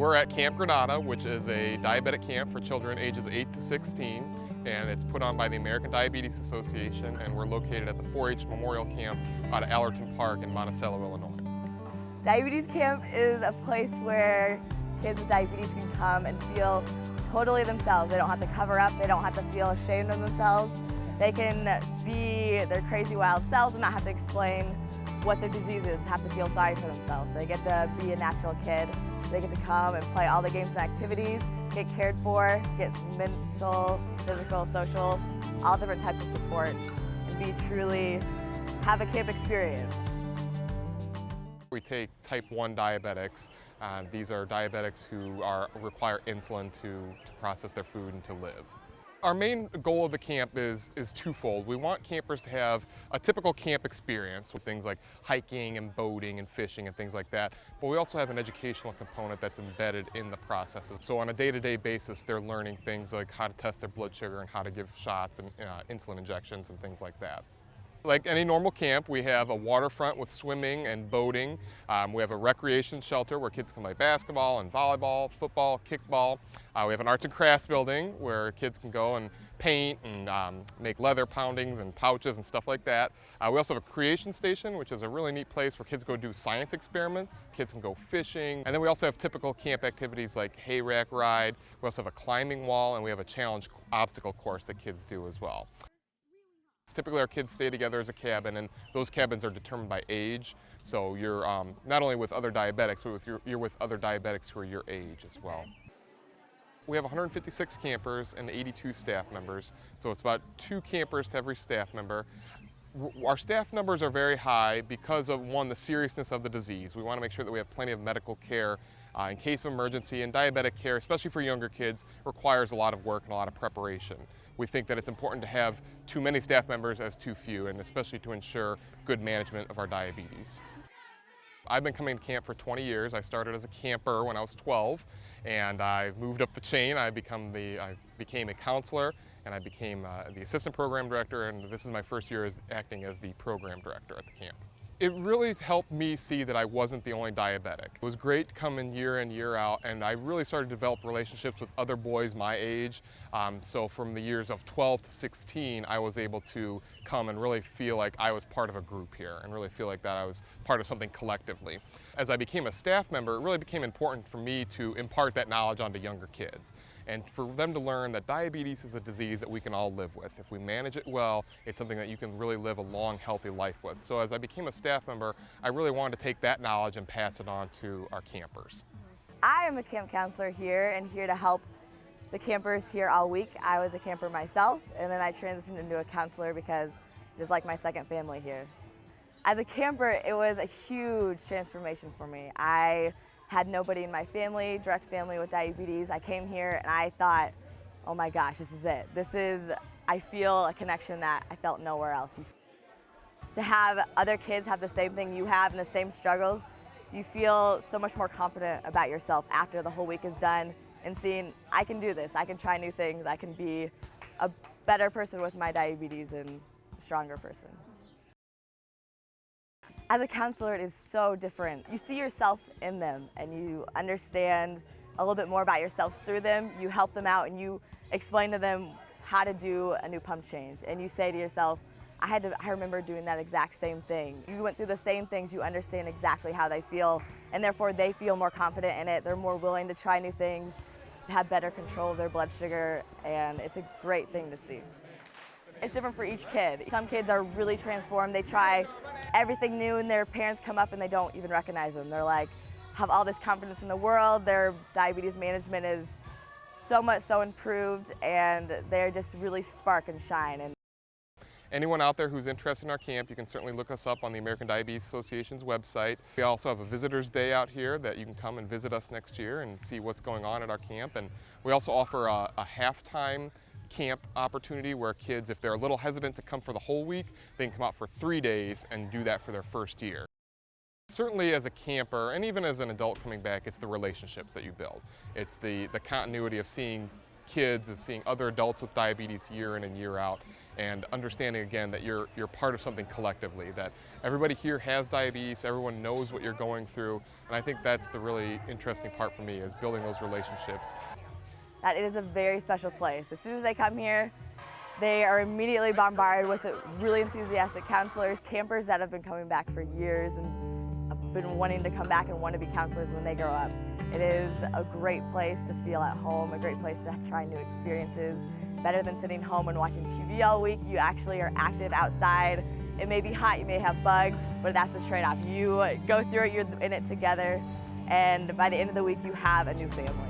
We're at Camp Grenada, which is a diabetic camp for children ages 8 to 16, and it's put on by the American Diabetes Association, and we're located at the 4-H Memorial Camp out of Allerton Park in Monticello, Illinois. Diabetes camp is a place where kids with diabetes can come and feel totally themselves. They don't have to cover up, they don't have to feel ashamed of themselves. They can be their crazy wild selves and not have to explain what their disease is, have to feel sorry for themselves. They get to be a natural kid. They get to come and play all the games and activities, get cared for, get mental, physical, social, all different types of supports, and have a camp experience. We take type 1 diabetics. These are diabetics who require insulin to process their food and to live. Our main goal of the camp is twofold. We want campers to have a typical camp experience with things like hiking and boating and fishing and things like that, but we also have an educational component that's embedded in the processes. So on a day-to-day basis, they're learning things like how to test their blood sugar and how to give shots and insulin injections and things like that. Like any normal camp, we have a waterfront with swimming and boating. We have a recreation shelter where kids can play basketball and volleyball, football, kickball. We have an arts and crafts building where kids can go and paint and make leather poundings and pouches and stuff like that. We also have a creation station, which is a really neat place where kids go do science experiments. Kids can go fishing. And then we also have typical camp activities like hay rack ride. We also have a climbing wall, and we have a challenge obstacle course that kids do as well. Typically our kids stay together as a cabin, and those cabins are determined by age. So you're not only with other diabetics, but you're with other diabetics who are your age as well. We have 156 campers and 82 staff members, so it's about 2 campers to every staff member. Our staff numbers are very high because of, one, the seriousness of the disease. We want to make sure that we have plenty of medical care in case of emergency, and diabetic care, especially for younger kids, requires a lot of work and a lot of preparation. We think that it's important to have too many staff members as too few, and especially to ensure good management of our diabetes. I've been coming to camp for 20 years. I started as a camper when I was 12, and I moved up the chain. I became a counselor, and I became the assistant program director, and this is my first year acting as the program director at the camp. It really helped me see that I wasn't the only diabetic. It was great coming year in, year out, and I really started to develop relationships with other boys my age. So from the years of 12 to 16, I was able to come and really feel like I was part of a group here and really feel like that I was part of something collectively. As I became a staff member, it really became important for me to impart that knowledge onto younger kids and for them to learn that diabetes is a disease that we can all live with. If we manage it well, it's something that you can really live a long, healthy life with. So as I became a staff member, I really wanted to take that knowledge and pass it on to our campers. I am a camp counselor here and here to help the campers here all week. I was a camper myself, and then I transitioned into a counselor because it is like my second family here. As a camper, it was a huge transformation for me. I had nobody in my family, direct family with diabetes. I came here and I thought, oh my gosh, this is it. I feel a connection that I felt nowhere else. To have other kids have the same thing you have and the same struggles, you feel so much more confident about yourself after the whole week is done and seeing, I can do this, I can try new things, I can be a better person with my diabetes and a stronger person. As a counselor, it is so different. You see yourself in them and you understand a little bit more about yourselves through them. You help them out and you explain to them how to do a new pump change. And you say to yourself, I remember doing that exact same thing. You went through the same things, you understand exactly how they feel, and therefore they feel more confident in it. They're more willing to try new things, have better control of their blood sugar, and it's a great thing to see. It's different for each kid. Some kids are really transformed. They try everything new and their parents come up and they don't even recognize them. They're like, have all this confidence in the world. Their diabetes management is so improved, and they're just really spark and shine. Anyone out there who's interested in our camp, you can certainly look us up on the American Diabetes Association's website. We also have a visitor's day out here that you can come and visit us next year and see what's going on at our camp. And we also offer a halftime camp opportunity where kids, if they're a little hesitant to come for the whole week, they can come out for 3 days and do that for their first year. Certainly as a camper, and even as an adult coming back, it's the relationships that you build. It's the continuity of seeing kids, of seeing other adults with diabetes year in and year out, and understanding again that you're part of something collectively, that everybody here has diabetes, everyone knows what you're going through, and I think that's the really interesting part for me, is building those relationships. That it is a very special place. As soon as they come here, they are immediately bombarded with really enthusiastic counselors, campers that have been coming back for years and have been wanting to come back and want to be counselors when they grow up. It is a great place to feel at home, a great place to try new experiences. Better than sitting home and watching TV all week, you actually are active outside. It may be hot, you may have bugs, but that's the trade-off. You go through it, you're in it together, and by the end of the week, you have a new family.